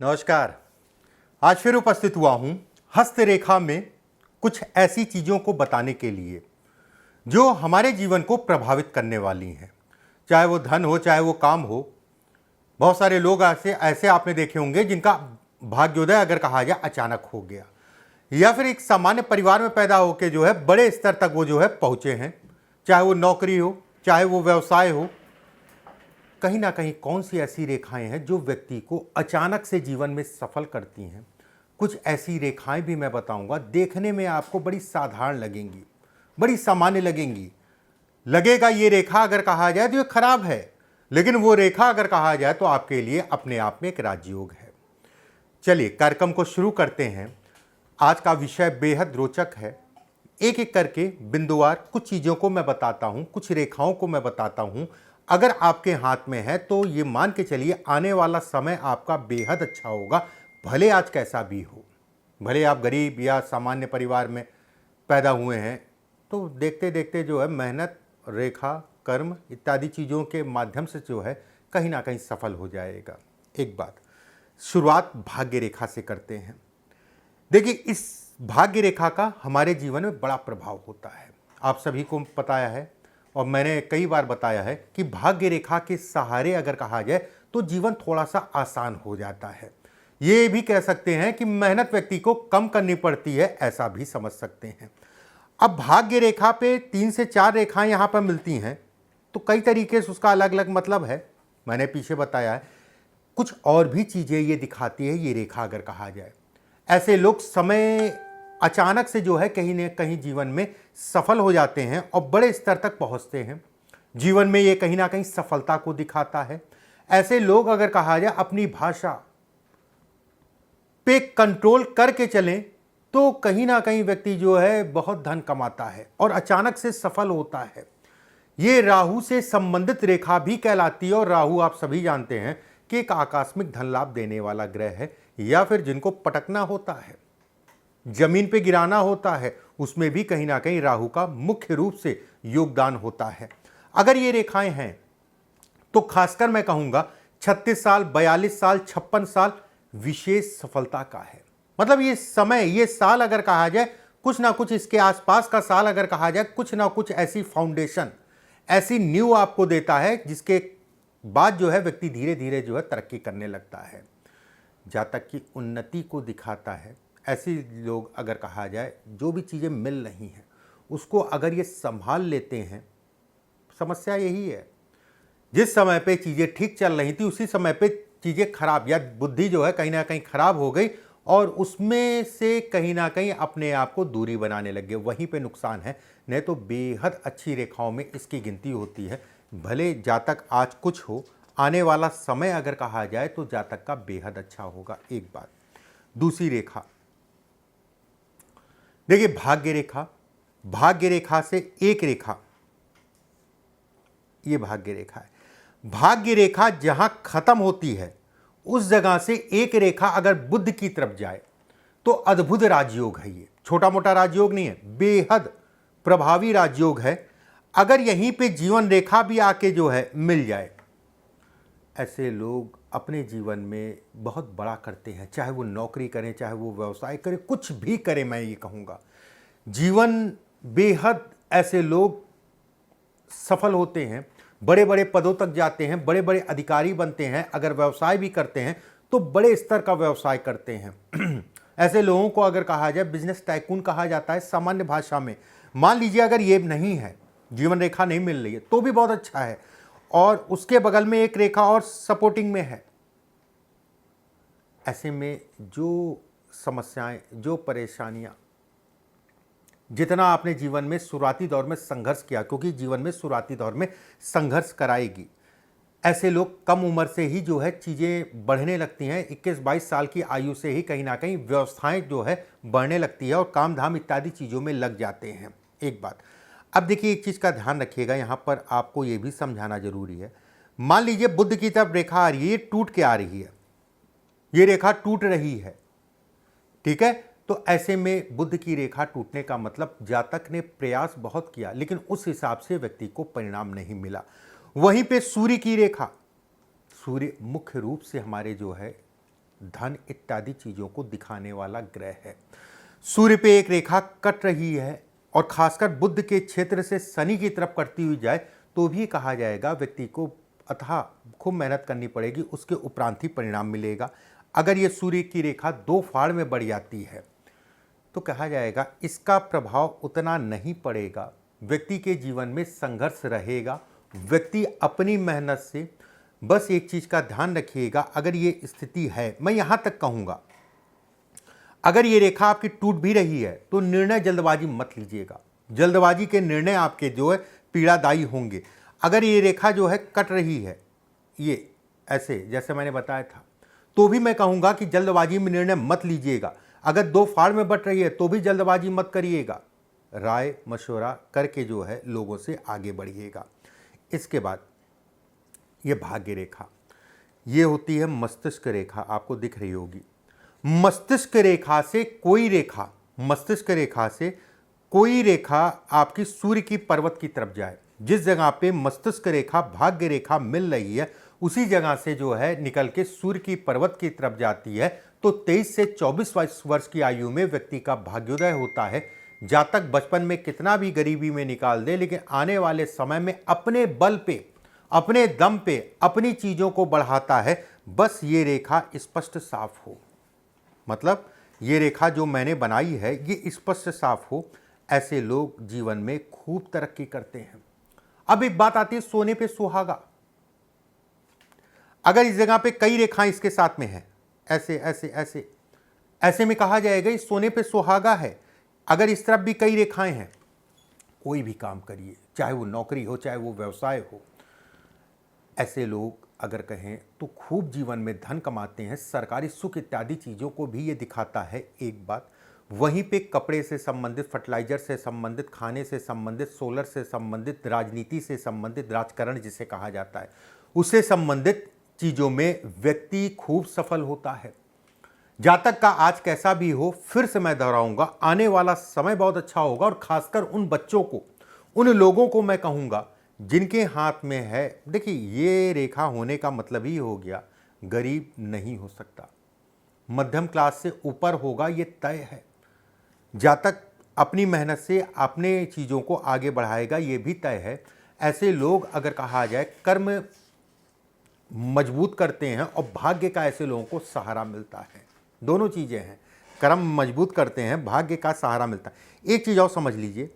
नमस्कार। आज फिर उपस्थित हुआ हूं हस्तरेखा में कुछ ऐसी चीज़ों को बताने के लिए जो हमारे जीवन को प्रभावित करने वाली हैं। चाहे वो धन हो, चाहे वो काम हो। बहुत सारे लोग ऐसे ऐसे आपने देखे होंगे जिनका भाग्योदय अगर कहा जाए अचानक हो गया, या फिर एक सामान्य परिवार में पैदा होकर जो है बड़े स्तर तक वो जो है पहुँचे हैं। चाहे वो नौकरी हो, चाहे वो व्यवसाय हो। कहीं ना कहीं कौन सी ऐसी रेखाएं हैं जो व्यक्ति को अचानक से जीवन में सफल करती हैं। कुछ ऐसी रेखाएं भी मैं बताऊंगा, देखने में आपको बड़ी साधारण लगेंगी, बड़ी सामान्य लगेंगी। लगेगा ये रेखा अगर कहा जाए तो ये खराब है, लेकिन वो रेखा अगर कहा जाए तो आपके लिए अपने आप में एक राजयोग है। चलिए कार्यक्रम को शुरू करते हैं। आज का विषय बेहद रोचक है। एक एक करके बिंदुवार कुछ चीज़ों को मैं बताता हूँ, कुछ रेखाओं को मैं बताता हूँ। अगर आपके हाथ में है तो ये मान के चलिए आने वाला समय आपका बेहद अच्छा होगा, भले आज कैसा भी हो। भले आप गरीब या सामान्य परिवार में पैदा हुए हैं, तो देखते देखते जो है मेहनत, रेखा, कर्म इत्यादि चीज़ों के माध्यम से जो है कहीं ना कहीं सफल हो जाएगा। एक बात, शुरुआत भाग्य रेखा से करते हैं। देखिए, इस भाग्य रेखा का हमारे जीवन में बड़ा प्रभाव होता है। आप सभी को पता है और मैंने कई बार बताया है कि भाग्य रेखा के सहारे अगर कहा जाए तो जीवन थोड़ा सा आसान हो जाता है। ये भी कह सकते हैं कि मेहनत व्यक्ति को कम करनी पड़ती है, ऐसा भी समझ सकते हैं। अब भाग्य रेखा पे 3 से 4 रेखाएं यहाँ पर मिलती हैं तो कई तरीके से उसका अलग अलग मतलब है। मैंने पीछे बताया है। कुछ और भी चीज़ें ये दिखाती है ये रेखा अगर कहा जाए। ऐसे लोग समय अचानक से जो है कहीं न कहीं जीवन में सफल हो जाते हैं और बड़े स्तर तक पहुंचते हैं। जीवन में ये कहीं ना कहीं सफलता को दिखाता है। ऐसे लोग अगर कहा जाए अपनी भाषा पे कंट्रोल करके चलें तो कहीं ना कहीं व्यक्ति जो है बहुत धन कमाता है और अचानक से सफल होता है। ये राहु से संबंधित रेखा भी कहलाती है और राहु आप सभी जानते हैं कि एक आकस्मिक धन लाभ देने वाला ग्रह है, या फिर जिनको पटकना होता है, जमीन पे गिराना होता है, उसमें भी कहीं ना कहीं राहु का मुख्य रूप से योगदान होता है। अगर ये रेखाएं हैं तो खासकर मैं कहूंगा 36 साल, 42 साल, 56 साल विशेष सफलता का है। मतलब ये समय, ये साल अगर कहा जाए, कुछ ना कुछ इसके आसपास का साल अगर कहा जाए, कुछ ना कुछ ऐसी फाउंडेशन, ऐसी नींव आपको देता है जिसके बाद जो है व्यक्ति धीरे धीरे जो है तरक्की करने लगता है, जातक की उन्नति को दिखाता है। ऐसे लोग अगर कहा जाए जो भी चीज़ें मिल रही हैं उसको अगर ये संभाल लेते हैं। समस्या यही है, जिस समय पे चीज़ें ठीक चल रही थी उसी समय पे चीज़ें खराब, या बुद्धि जो है कहीं ना कहीं खराब हो गई और उसमें से कहीं ना कहीं अपने आप को दूरी बनाने लग गए, वहीं पे नुकसान है। नहीं तो बेहद अच्छी रेखाओं में इसकी गिनती होती है। भले जातक आज कुछ हो, आने वाला समय अगर कहा जाए तो जातक का बेहद अच्छा होगा। एक बात। दूसरी रेखा देखिए, भाग्य रेखा। भाग्य रेखा से एक रेखा, ये भाग्य रेखा है। भाग्य रेखा जहां खत्म होती है उस जगह से एक रेखा अगर बुध की तरफ जाए तो अद्भुत राजयोग है। ये छोटा मोटा राजयोग नहीं है, बेहद प्रभावी राजयोग है। अगर यहीं पे जीवन रेखा भी आके जो है मिल जाए, ऐसे लोग अपने जीवन में बहुत बड़ा करते हैं। चाहे वो नौकरी करें, चाहे वो व्यवसाय करें, कुछ भी करें, मैं ये कहूँगा जीवन बेहद ऐसे लोग सफल होते हैं, बड़े बड़े पदों तक जाते हैं, बड़े बड़े अधिकारी बनते हैं। अगर व्यवसाय भी करते हैं तो बड़े स्तर का व्यवसाय करते हैं। ऐसे लोगों को अगर कहा जाए बिजनेस टाइकून कहा जाता है सामान्य भाषा में। मान लीजिए अगर ये नहीं है, जीवन रेखा नहीं मिल रही है तो भी बहुत अच्छा है, और उसके बगल में एक रेखा और सपोर्टिंग में है। ऐसे में जो समस्याएं, जो परेशानियां, जितना आपने जीवन में शुरुआती दौर में संघर्ष किया, क्योंकि जीवन में शुरुआती दौर में संघर्ष कराएगी, ऐसे लोग कम उम्र से ही जो है चीज़ें बढ़ने लगती हैं। 21-22 साल की आयु से ही कहीं ना कहीं व्यवस्थाएं जो है बढ़ने लगती है और काम धाम इत्यादि चीज़ों में लग जाते हैं। एक बात। अब देखिए, एक चीज़ का ध्यान रखिएगा, यहाँ पर आपको ये भी समझाना जरूरी है। मान लीजिए बुध की तरफ रेखा आ रही है, ये टूट के आ रही है, ये रेखा टूट रही है, ठीक है। तो ऐसे में बुध की रेखा टूटने का मतलब जातक ने प्रयास बहुत किया लेकिन उस हिसाब से व्यक्ति को परिणाम नहीं मिला। वहीं पे सूर्य की रेखा, सूर्य मुख्य रूप से हमारे जो है धन इत्यादि चीज़ों को दिखाने वाला ग्रह है। सूर्य पे एक रेखा कट रही है और खासकर बुध के क्षेत्र से शनि की तरफ कटती हुई जाए तो भी कहा जाएगा व्यक्ति को अथाह खूब मेहनत करनी पड़ेगी, उसके उपरांत ही परिणाम मिलेगा। अगर ये सूर्य की रेखा 2 फाड़ में बढ़ जाती है तो कहा जाएगा इसका प्रभाव उतना नहीं पड़ेगा, व्यक्ति के जीवन में संघर्ष रहेगा। व्यक्ति अपनी मेहनत से बस एक चीज़ का ध्यान रखिएगा, अगर ये स्थिति है, मैं यहाँ तक कहूँगा अगर ये रेखा आपकी टूट भी रही है तो निर्णय जल्दबाजी मत लीजिएगा। जल्दबाजी के निर्णय आपके जो है पीड़ादायी होंगे। अगर ये रेखा जो है कट रही है, ये ऐसे जैसे मैंने बताया था, तो भी मैं कहूँगा कि जल्दबाजी में निर्णय मत लीजिएगा। अगर 2 फाड़ में बट रही है तो भी जल्दबाजी मत करिएगा, राय मशवरा करके जो है लोगों से आगे बढ़िएगा। इसके बाद ये भाग्य रेखा, ये होती है मस्तिष्क रेखा, आपको दिख रही होगी। मस्तिष्क रेखा से कोई रेखा आपकी सूर्य की पर्वत की तरफ जाए, जिस जगह पे मस्तिष्क रेखा भाग्य रेखा मिल रही है उसी जगह से जो है निकल के सूर्य की पर्वत की तरफ जाती है तो 23 से 24 वर्ष की आयु में व्यक्ति का भाग्योदय होता है। जातक बचपन में कितना भी गरीबी में निकाल दे, लेकिन आने वाले समय में अपने बल पे, अपने दम पे अपनी चीज़ों को बढ़ाता है। बस ये रेखा स्पष्ट साफ हो, मतलब ये रेखा जो मैंने बनाई है ये स्पष्ट साफ हो, ऐसे लोग जीवन में खूब तरक्की करते हैं। अब एक बात आती है सोने पे सुहागा। अगर इस जगह पे कई रेखाएं इसके साथ में हैं, ऐसे ऐसे ऐसे ऐसे में कहा जाएगा इस सोने पे सुहागा है। अगर इस तरफ भी कई रेखाएं हैं, कोई भी काम करिए, चाहे वो नौकरी हो चाहे वो व्यवसाय हो, ऐसे लोग अगर कहें तो खूब जीवन में धन कमाते हैं। सरकारी सुख इत्यादि चीज़ों को भी ये दिखाता है एक बात। वहीं पे कपड़े से संबंधित, फर्टिलाइजर से संबंधित, खाने से संबंधित, सोलर से संबंधित, राजनीति से संबंधित, राजकारण जिसे कहा जाता है, उससे संबंधित चीज़ों में व्यक्ति खूब सफल होता है। जातक का आज कैसा भी हो, फिर से मैं दोहराऊंगा, आने वाला समय बहुत अच्छा होगा। और खासकर उन बच्चों को, उन लोगों को मैं कहूँगा जिनके हाथ में है, देखिए ये रेखा होने का मतलब ही हो गया गरीब नहीं हो सकता, मध्यम क्लास से ऊपर होगा, ये तय है। जातक अपनी मेहनत से अपने चीज़ों को आगे बढ़ाएगा, ये भी तय है। ऐसे लोग अगर कहा जाए कर्म मजबूत करते हैं और भाग्य का ऐसे लोगों को सहारा मिलता है। दोनों चीज़ें हैं, कर्म मजबूत करते हैं, भाग्य का सहारा मिलता है। एक चीज़ और समझ लीजिए,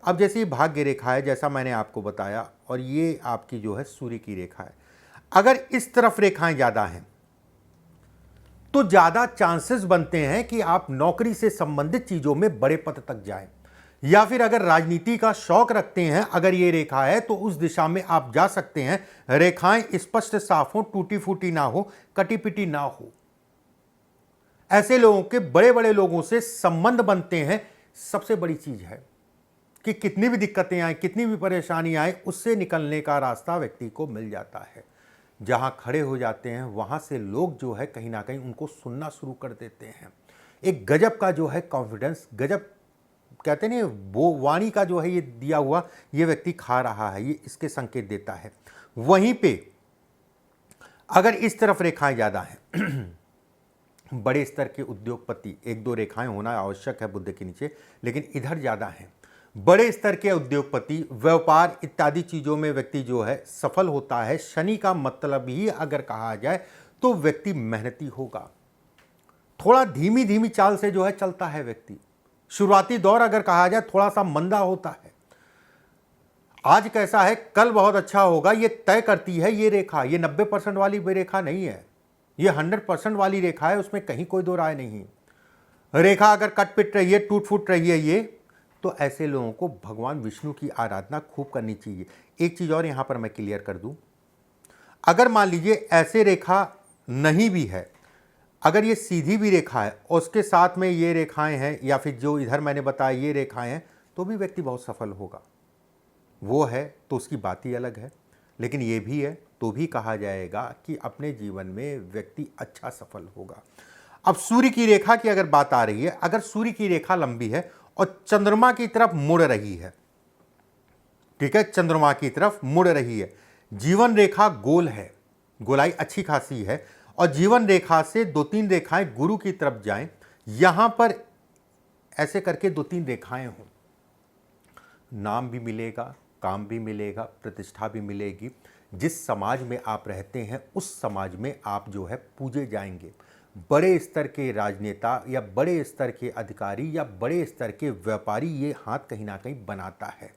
अब जैसे ये भाग्य रेखा है जैसा मैंने आपको बताया, और ये आपकी जो है सूर्य की रेखा है। अगर इस तरफ रेखाएं ज़्यादा हैं तो ज़्यादा चांसेस बनते हैं कि आप नौकरी से संबंधित चीज़ों में बड़े पद तक जाएं, या फिर अगर राजनीति का शौक रखते हैं, अगर ये रेखा है तो उस दिशा में आप जा सकते हैं। रेखाएं स्पष्ट साफ हो, टूटी फूटी ना हो, कटी पिटी ना हो। ऐसे लोगों के बड़े बड़े लोगों से संबंध बनते हैं। सबसे बड़ी चीज है कि कितनी भी दिक्कतें आए, कितनी भी परेशानी आए, उससे निकलने का रास्ता व्यक्ति को मिल जाता है। जहां खड़े हो जाते हैं वहां से लोग जो है कहीं ना कहीं उनको सुनना शुरू कर देते हैं। एक गजब का जो है कॉन्फिडेंस, गजब कहते नहीं वो वाणी का जो है ये दिया हुआ, ये व्यक्ति खा रहा है, ये इसके संकेत देता है। वहीं पे अगर इस तरफ रेखाएं ज़्यादा हैं, बड़े स्तर के उद्योगपति, 1-2 रेखाएं होना आवश्यक है बुध के नीचे, लेकिन इधर ज़्यादा हैं, बड़े स्तर के उद्योगपति, व्यापार इत्यादि चीज़ों में व्यक्ति जो है सफल होता है। शनि का मतलब ही अगर कहा जाए तो व्यक्ति मेहनती होगा, थोड़ा धीमी धीमी चाल से जो है चलता है व्यक्ति। शुरुआती दौर अगर कहा जाए थोड़ा सा मंदा होता है। आज कैसा है कल बहुत अच्छा होगा, ये तय करती है ये रेखा। ये 90% वाली रेखा नहीं है, ये 100% वाली रेखा है, उसमें कहीं कोई दो राय नहीं। रेखा अगर कट पिट रही है, टूट फूट रही है ये, तो ऐसे लोगों को भगवान विष्णु की आराधना खूब करनी चाहिए। एक चीज़ और यहाँ पर मैं क्लियर कर दूँ, अगर मान लीजिए ऐसे रेखा नहीं भी है, अगर ये सीधी भी रेखा है और उसके साथ में ये रेखाएं हैं, या फिर जो इधर मैंने बताया ये रेखाएं हैं, तो भी व्यक्ति बहुत सफल होगा। वो है तो उसकी बात ही अलग है, लेकिन ये भी है तो भी कहा जाएगा कि अपने जीवन में व्यक्ति अच्छा सफल होगा। अब सूर्य की रेखा की अगर बात आ रही है, अगर सूर्य की रेखा लंबी है और चंद्रमा की तरफ मुड़ रही है, ठीक है, चंद्रमा की तरफ मुड़ रही है, जीवन रेखा गोल है, गोलाई अच्छी खासी है, और जीवन रेखा से 2-3 रेखाएं गुरु की तरफ जाएं, यहां पर ऐसे करके 2-3 रेखाएं हों, नाम भी मिलेगा, काम भी मिलेगा, प्रतिष्ठा भी मिलेगी। जिस समाज में आप रहते हैं उस समाज में आप जो है पूजे जाएंगे। बड़े स्तर के राजनेता या बड़े स्तर के अधिकारी या बड़े स्तर के व्यापारी ये हाथ कहीं ना कहीं बनाता है।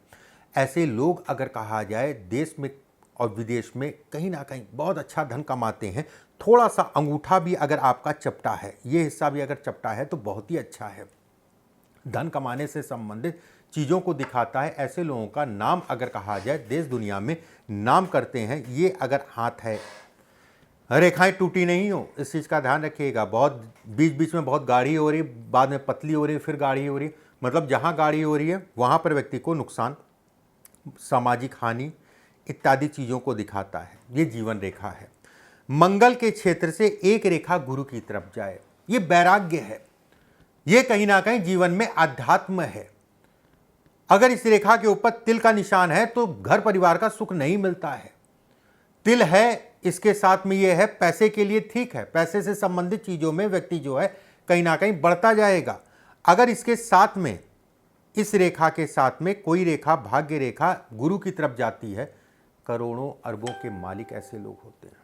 ऐसे लोग अगर कहा जाए देश में और विदेश में कहीं ना कहीं बहुत अच्छा धन कमाते हैं। थोड़ा सा अंगूठा भी अगर आपका चपटा है, ये हिस्सा भी अगर चपटा है तो बहुत ही अच्छा है, धन कमाने से संबंधित चीज़ों को दिखाता है। ऐसे लोगों का नाम अगर कहा जाए देश दुनिया में नाम करते हैं। ये अगर हाथ है, रेखाएं टूटी नहीं हो, इस चीज़ का ध्यान रखिएगा। बहुत बीच बीच में बहुत गाढ़ी हो रही, बाद में पतली हो रही, फिर गाढ़ी हो रही, मतलब जहाँ गाढ़ी हो रही है वहाँ पर व्यक्ति को नुकसान, सामाजिक हानि इत्यादि चीज़ों को दिखाता है। ये जीवन रेखा है। मंगल के क्षेत्र से एक रेखा गुरु की तरफ जाए, ये वैराग्य है, ये कहीं ना कहीं जीवन में आध्यात्म है। अगर इस रेखा के ऊपर तिल का निशान है तो घर परिवार का सुख नहीं मिलता है। तिल है, इसके साथ में ये है पैसे के लिए ठीक है, पैसे से संबंधित चीज़ों में व्यक्ति जो है कहीं ना कहीं बढ़ता जाएगा। अगर इसके साथ में, इस रेखा के साथ में कोई रेखा भाग्य रेखा गुरु की तरफ जाती है, करोड़ों अरबों के मालिक ऐसे लोग होते हैं।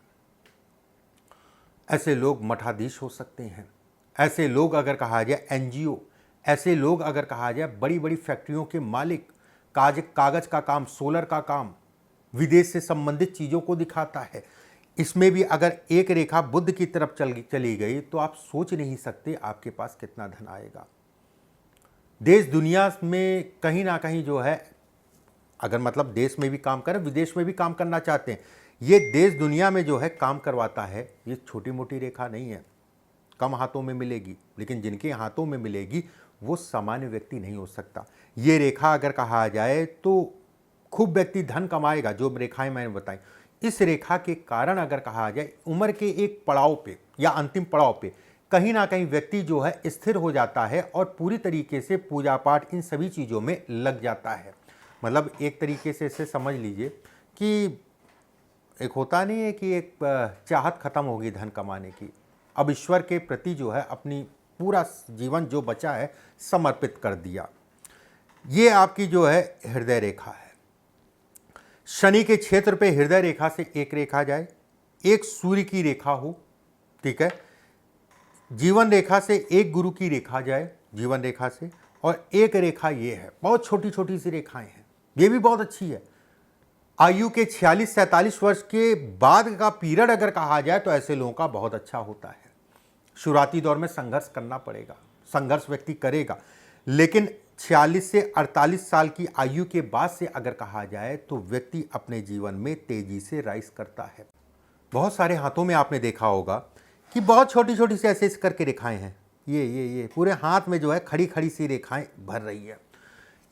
ऐसे लोग मठाधीश हो सकते हैं। ऐसे लोग अगर कहा जाए एनजीओ, ऐसे लोग अगर कहा जाए बड़ी बड़ी फैक्ट्रियों के मालिक, कागज का काम, सोलर का काम, विदेश से संबंधित चीज़ों को दिखाता है। इसमें भी अगर एक रेखा बुध की तरफ चली गई तो आप सोच नहीं सकते आपके पास कितना धन आएगा। देश दुनिया में कहीं ना कहीं जो है, अगर मतलब देश में भी काम करें, विदेश में भी काम करना चाहते हैं, ये देश दुनिया में जो है काम करवाता है। ये छोटी मोटी रेखा नहीं है, कम हाथों में मिलेगी, लेकिन जिनके हाथों में मिलेगी वो सामान्य व्यक्ति नहीं हो सकता। ये रेखा अगर कहा जाए तो खूब व्यक्ति धन कमाएगा, जो रेखाएं मैंने बताई। इस रेखा के कारण अगर कहा जाए उम्र के एक पड़ाव पे या अंतिम पड़ाव पे कहीं ना कहीं व्यक्ति जो है स्थिर हो जाता है और पूरी तरीके से पूजा पाठ इन सभी चीज़ों में लग जाता है। मतलब एक तरीके से इसे समझ लीजिए कि एक होता नहीं है कि एक चाहत खत्म होगी धन कमाने की, अब ईश्वर के प्रति जो है अपनी पूरा जीवन जो बचा है समर्पित कर दिया। ये आपकी जो है हृदय रेखा है। शनि के क्षेत्र पे हृदय रेखा से एक रेखा जाए, एक सूर्य की रेखा हो, ठीक है, जीवन रेखा से एक गुरु की रेखा जाए जीवन रेखा से, और एक रेखा ये है, बहुत छोटी छोटी सी रेखाएं हैं, ये भी बहुत अच्छी है। आयु के 46-47 वर्ष के बाद का पीरियड अगर कहा जाए तो ऐसे लोगों का बहुत अच्छा होता है। शुरुआती दौर में संघर्ष करना पड़ेगा, संघर्ष व्यक्ति करेगा, लेकिन 46 से 48 साल की आयु के बाद से अगर कहा जाए तो व्यक्ति अपने जीवन में तेजी से राइज करता है। बहुत सारे हाथों में आपने देखा होगा कि बहुत छोटी छोटी सी ऐसे करके रेखाएं हैं, ये पूरे हाथ में जो है खड़ी खड़ी सी रेखाएं भर रही है।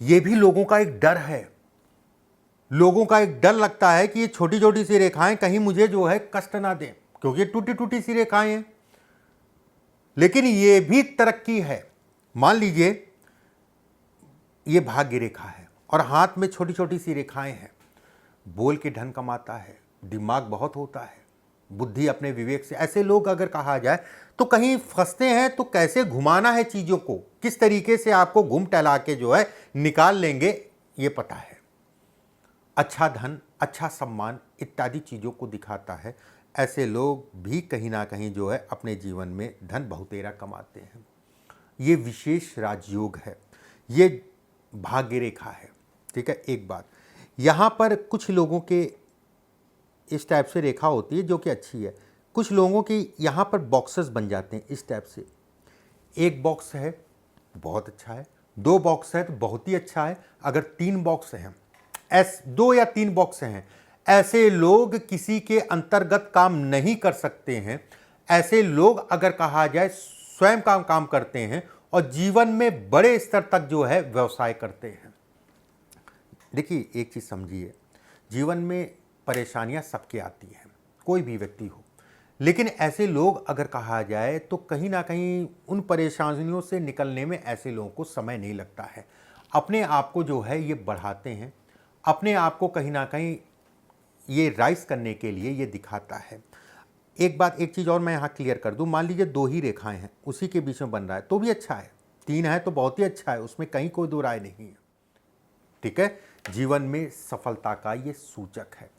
ये भी लोगों का एक डर है, लोगों का एक डर लगता है कि ये छोटी छोटी सी रेखाएं कहीं मुझे जो है कष्ट ना दें, क्योंकि टूटी टूटी सी रेखाएं हैं। लेकिन ये भी तरक्की है। मान लीजिए ये भाग्य रेखा है और हाथ में छोटी छोटी सी रेखाएं हैं, बोल के धन कमाता है, दिमाग बहुत होता है, बुद्धि अपने विवेक से। ऐसे लोग अगर कहा जाए तो कहीं फंसते हैं तो कैसे घुमाना है चीज़ों को, किस तरीके से आपको घूम टहला के जो है निकाल लेंगे, ये पता है। अच्छा धन, अच्छा सम्मान इत्यादि चीज़ों को दिखाता है। ऐसे लोग भी कहीं ना कहीं जो है अपने जीवन में धन बहुतेरा कमाते हैं। ये विशेष राजयोग है, ये भाग्य रेखा है, ठीक है। एक बात, यहाँ पर कुछ लोगों के इस टाइप से रेखा होती है जो कि अच्छी है, कुछ लोगों की यहाँ पर बॉक्सेस बन जाते हैं इस टाइप से। एक बॉक्स है बहुत अच्छा है, 2 बॉक्स है तो बहुत ही अच्छा है, अगर 3 बॉक्स हैं, 2 या 3 बॉक्स हैं, ऐसे लोग किसी के अंतर्गत काम नहीं कर सकते हैं। ऐसे लोग अगर कहा जाए स्वयं काम करते हैं और जीवन में बड़े स्तर तक जो है व्यवसाय करते हैं। देखिए एक चीज़ समझिए, जीवन में परेशानियां सबके आती हैं, कोई भी व्यक्ति हो, लेकिन ऐसे लोग अगर कहा जाए तो कहीं ना कहीं उन परेशानियों से निकलने में ऐसे लोगों को समय नहीं लगता है। अपने आप को जो है ये बढ़ाते हैं, अपने आप को कहीं ना कहीं ये राइज करने के लिए ये दिखाता है। एक बात, एक चीज़ और मैं यहाँ क्लियर कर दूँ, मान लीजिए 2 ही रेखाएं हैं, उसी के बीच में बन रहा है तो भी अच्छा है, 3 है तो बहुत ही अच्छा है, उसमें कहीं कोई दो राय नहीं है। ठीक है, जीवन में सफलता का ये सूचक है।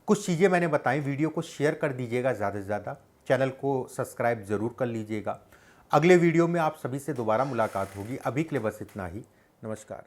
कुछ चीज़ें मैंने बताई, वीडियो को शेयर कर दीजिएगा ज़्यादा से ज़्यादा, चैनल को सब्सक्राइब ज़रूर कर लीजिएगा। अगले वीडियो में आप सभी से दोबारा मुलाकात होगी। अभी के लिए बस इतना ही। नमस्कार।